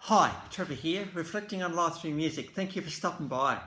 Hi, Trevor here, reflecting on life through music. Thank you for stopping by.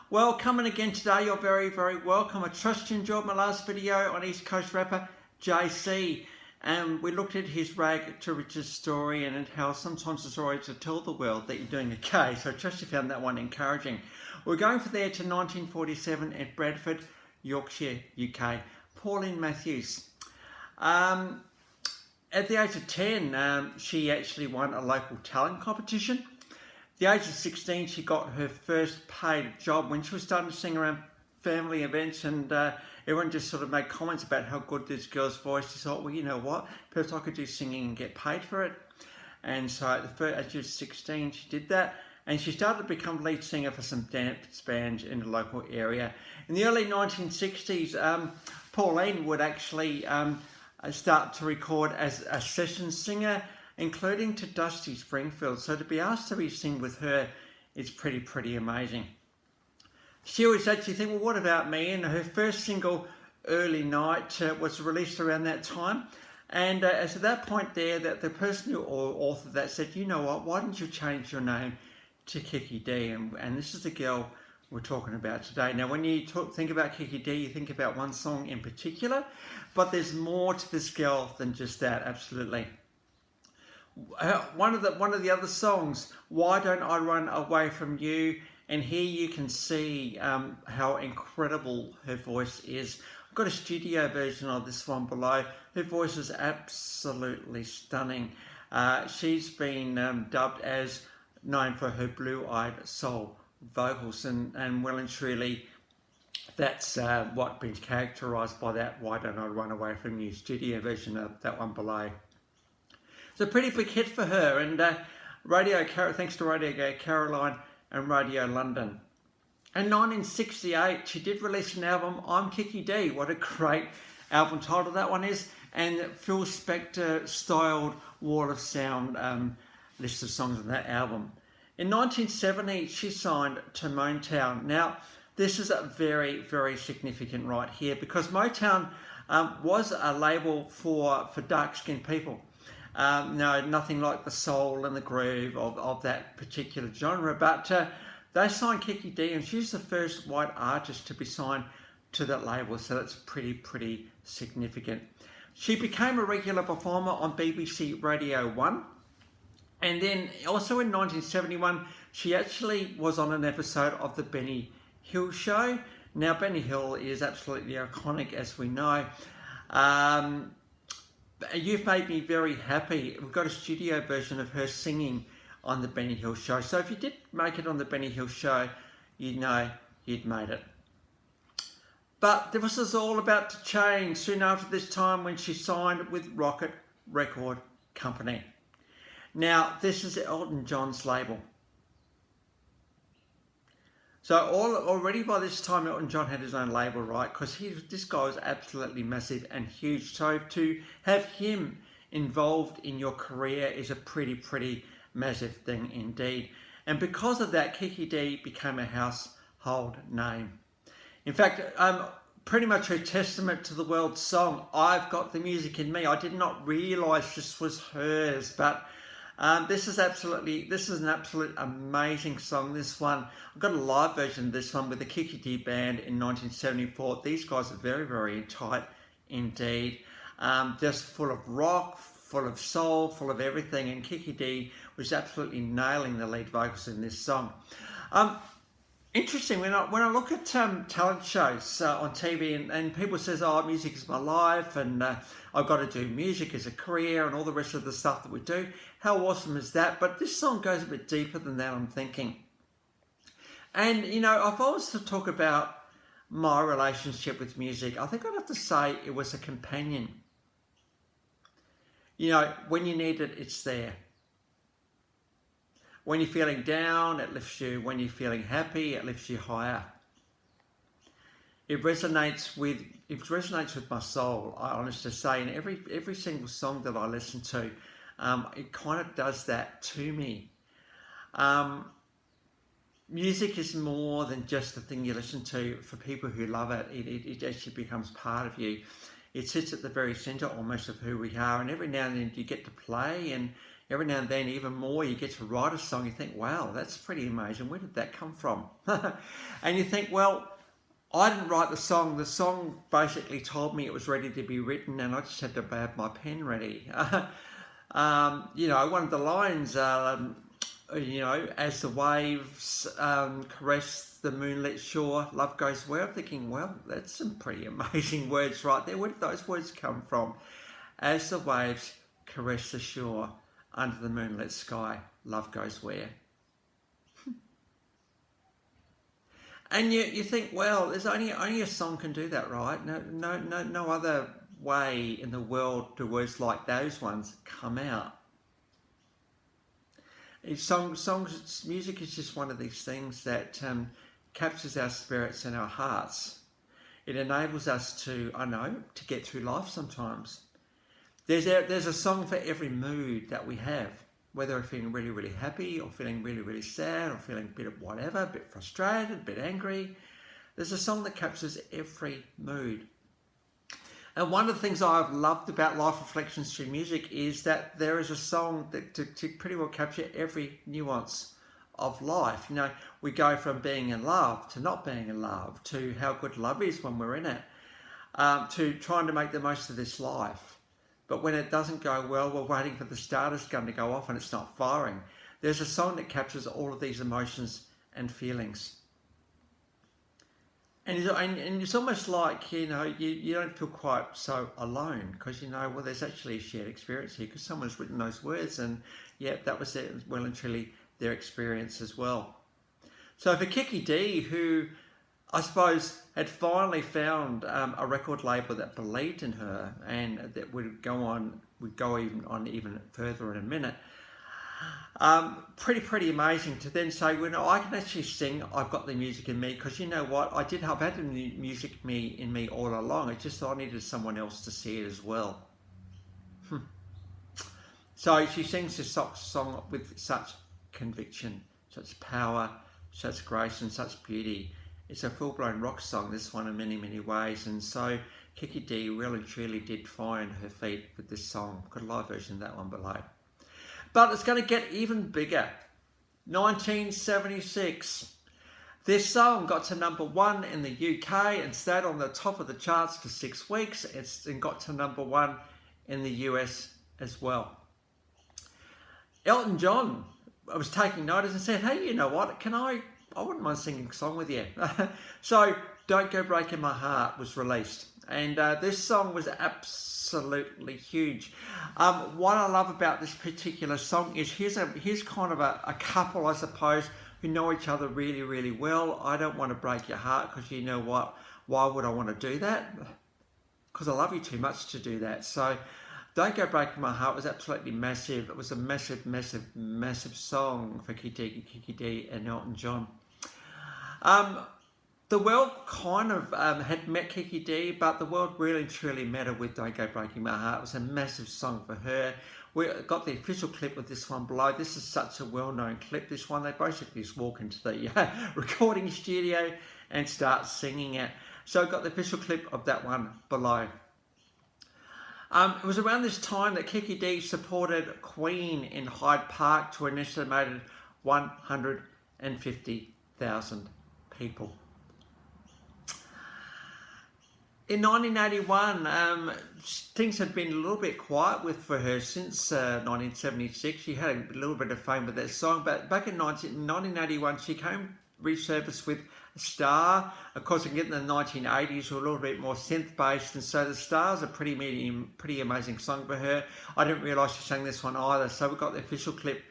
Well, coming again today, you're very, very welcome. I trust you enjoyed my last video on East Coast rapper JC. And we looked at his rag to riches story and how sometimes it's alright to tell the world that you're doing okay. So I trust you found that one encouraging. We're going from there to 1947 at Bradford, Yorkshire, UK. Pauline Matthews. At the age of 10, she actually won a local talent competition. At the age of 16, she got her first paid job when she was starting to sing around family events, and everyone just sort of made comments about how good this girl's voice. She thought, well, you know what, perhaps I could do singing and get paid for it. And so at the first, at just 16, she did that, and she started to become lead singer for some dance bands in the local area. In the early 1960s, Pauline would actually start to record as a session singer, including to Dusty Springfield. So to be asked to be sing with her is pretty amazing. She always actually think, well, what about me? And her first single, Early Night, was released around that time. And as at that point there, that the person who authored that said, you know what, why didn't you change your name to Kiki Dee? And this is the girl we're talking about today. Now, when you think about Kiki Dee, you think about one song in particular, but there's more to this girl than just that, absolutely. One of the other songs, Why Don't I Run Away From You? And here you can see how incredible her voice is. I've got a studio version of this one below. Her voice is absolutely stunning. She's been dubbed as known for her blue-eyed soul vocals, and well and truly that's what been characterised by that Why Don't I Run Away From You studio version of that one below. It's a pretty big hit for her, and thanks to Radio Caroline and Radio London. In 1968, she did release an album, I'm Kiki Dee. What a great album title that one is, and Phil Spector styled Wall of Sound list of songs on that album. In 1970, she signed to Motown. Now, this is a very significant right here, because Motown was a label for dark-skinned people. No, nothing like the soul and the groove of that particular genre, but they signed Kiki Dee, and she's the first white artist to be signed to that label, so that's pretty significant. She became a regular performer on BBC Radio 1, and then also in 1971, she actually was on an episode of the Benny Hill Show. Now, Benny Hill is absolutely iconic, as we know. You've made me very happy. We've got a studio version of her singing on the Benny Hill Show. So if you did make it on the Benny Hill Show, you know you'd made it. But this was all about to change soon after this time, when she signed with Rocket Record Company. Now, this is Elton John's label. So already by this time, Elton John had his own label, right? Because this guy was absolutely massive and huge. So to have him involved in your career is a pretty massive thing indeed. And because of that, Kiki Dee became a household name. In fact, pretty much her testament to the world song, I've Got the Music in Me. I did not realise this was hers, but this is an absolute amazing song, this one. I've got a live version of this one with the Kiki Dee Band in 1974. These guys are very tight indeed. Just full of rock, full of soul, full of everything, and Kiki Dee was absolutely nailing the lead vocals in this song. Interesting, when I look at talent shows on TV, and people says, oh, music is my life, and I've got to do music as a career and all the rest of the stuff that we do. How awesome is that? But this song goes a bit deeper than that, I'm thinking. And, you know, if I was to talk about my relationship with music, I think I'd have to say it was a companion. You know, when you need it, it's there. When you're feeling down, it lifts you. When you're feeling happy, it lifts you higher. It resonates with my soul, I honestly say. And every single song that I listen to, it kind of does that to me. music is more than just a thing you listen to. For people who love it, it actually becomes part of you. It sits at the very centre almost of who we are, and every now and then you get to play, and every now and then even more you get to write a song. You think, wow, that's pretty amazing. Where did that come from? And you think, well, I didn't write the song. The song basically told me it was ready to be written, and I just had to have my pen ready. You know, one of the lines, you know, as the waves caress the moonlit shore, love goes where? I'm thinking, well, that's some pretty amazing words right there. Where did those words come from? As the waves caress the shore, under the moonlit sky, love goes where? And you think, well, there's only a song can do that, right? No other way in the world do words like those ones come out. Music is just one of these things that captures our spirits and our hearts. It enables us to, to get through life sometimes. There's a song for every mood that we have, whether we're feeling really, really happy or feeling really, really sad or feeling a bit of whatever, a bit frustrated, a bit angry. There's a song that captures every mood. And one of the things I've loved about Life Reflections through music is that there is a song that to pretty well capture every nuance of life. You know, we go from being in love to not being in love, to how good love is when we're in it, to trying to make the most of this life. But when it doesn't go well, we're waiting for the starter's gun to go off and it's not firing. There's a song that captures all of these emotions and feelings. And it's almost like, you know, you don't feel quite so alone, because you know, well, there's actually a shared experience here, because someone's written those words, and yeah, that was well and truly their experience as well. So for Kiki Dee, who I suppose had finally found a record label that believed in her and that would go even further in a minute. Pretty amazing to then say, well, no, I can actually sing. I've got the music in me, because you know what, I've had the music in me all along. It's just that I needed someone else to see it as well. So she sings this song with such conviction, such power, such grace, and such beauty. It's a full-blown rock song, this one, in many ways. And so Kiki Dee really truly did find her feet with this song. Got a live version of that one below. But it's going to get even bigger. 1976. This song got to #1 in the UK and stayed on the top of the charts for 6 weeks. It got to #1 in the US as well. Elton John was taking notice and said, hey, you know what, I wouldn't mind singing a song with you. So Don't Go Breaking My Heart was released. And this song was absolutely huge. What I love about this particular song is here's kind of a couple, I suppose, who know each other really well. I don't want to break your heart, because you know what? Why would I want to do that? Because I love you too much to do that. So Don't Go Breaking My Heart was absolutely massive. It was a massive song for Kiki Dee and Elton John. The world kind of had met Kiki Dee, but the world really truly met her with Don't Go Breaking My Heart. It was a massive song for her. We got the official clip with this one below. This is such a well-known clip, this one. They basically just walk into the recording studio and start singing it. So I've got the official clip of that one below. It was around this time that Kiki Dee supported Queen in Hyde Park to an estimated 150,000 people. In 1981, things had been a little bit quiet for her since 1976. She had a little bit of fame with that song, but back in 1981, she came resurfaced with a Star. Of course, again in the 1980s, were a little bit more synth-based, and so the Star's a pretty amazing song for her. I didn't realise she sang this one either, so we've got the official clip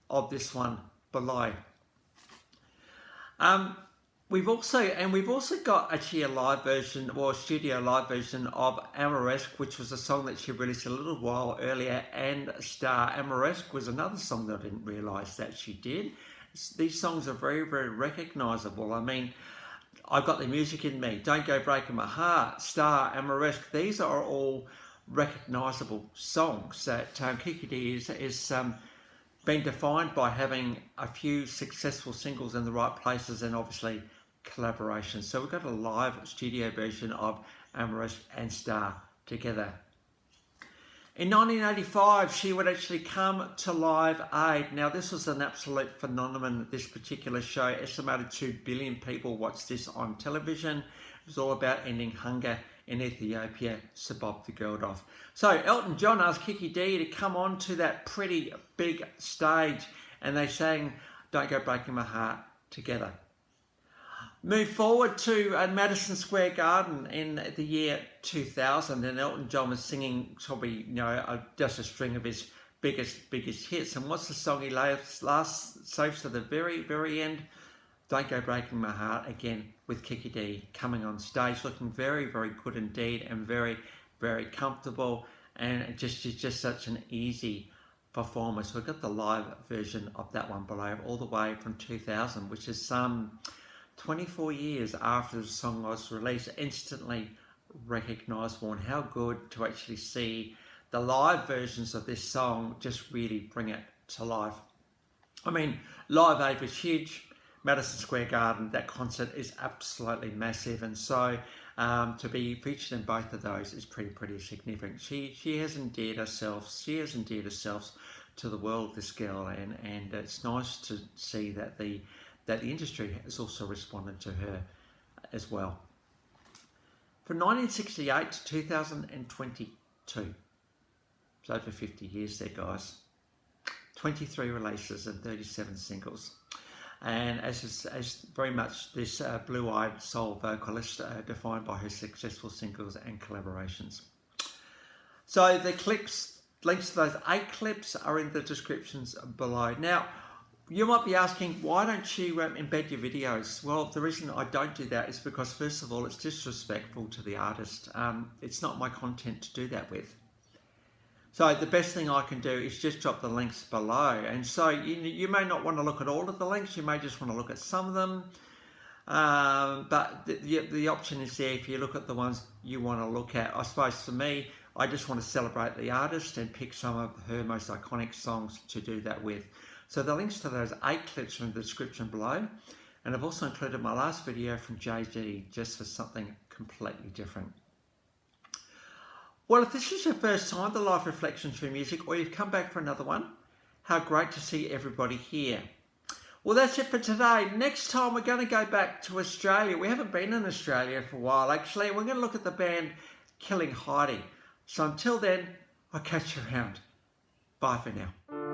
of this one below. We've also got actually a live version, or a studio live version of Amoresque, which was a song that she released a little while earlier, and Star. Amoresque was another song that I didn't realise that she did. These songs are very recognisable. I mean, I've got the music in me. Don't Go Breaking My Heart, Star, Amoresque. These are all recognisable songs that Kiki Dee is been defined by having a few successful singles in the right places and obviously collaborations. So we've got a live studio version of Amorous and Star together. In 1985, she would actually come to Live Aid. Now, this was an absolute phenomenon, this particular show. Estimated 2 billion people watched this on television. It was all about ending hunger in Ethiopia, so Bob the Geldof. So Elton John asked Kiki Dee to come on to that pretty big stage, and they sang Don't Go Breaking My Heart together. Move forward to Madison Square Garden in the year 2000, and Elton John was singing probably, just a string of his biggest hits. And what's the song he saves to the very, very end? Don't Go Breaking My Heart, again with Kiki Dee coming on stage, looking very, very good indeed, and very, very comfortable, and just such an easy performer. So we've got the live version of that one below, all the way from 2000, which is some 24 years after the song was released, instantly recognisable. And how good to actually see the live versions of this song just really bring it to life. I mean, Live Aid was huge. Madison Square Garden, that concert is absolutely massive, and so to be featured in both of those is pretty significant. She has endeared herself. She has endeared herself to the world, this girl, and it's nice to see that the industry has also responded to her as well. From 1968 to 2022, it's over 50 years there, guys. 23 releases and 37 singles. And as very much this blue-eyed soul vocalist defined by her successful singles and collaborations. So the links to those 8 clips are in the descriptions below. Now, you might be asking, why don't you embed your videos? Well, the reason I don't do that is because, first of all, it's disrespectful to the artist. It's not my content to do that with. So the best thing I can do is just drop the links below. And so you may not want to look at all of the links. You may just want to look at some of them. But the option is there if you look at the ones you want to look at. I suppose for me, I just want to celebrate the artist and pick some of her most iconic songs to do that with. So the links to those 8 clips are in the description below. And I've also included my last video from JG just for something completely different. Well, if this is your first time to Life Reflections Through Music, or you've come back for another one, how great to see everybody here. Well, that's it for today. Next time we're going to go back to Australia. We haven't been in Australia for a while, actually. We're going to look at the band Killing Heidi. So until then, I'll catch you around. Bye for now.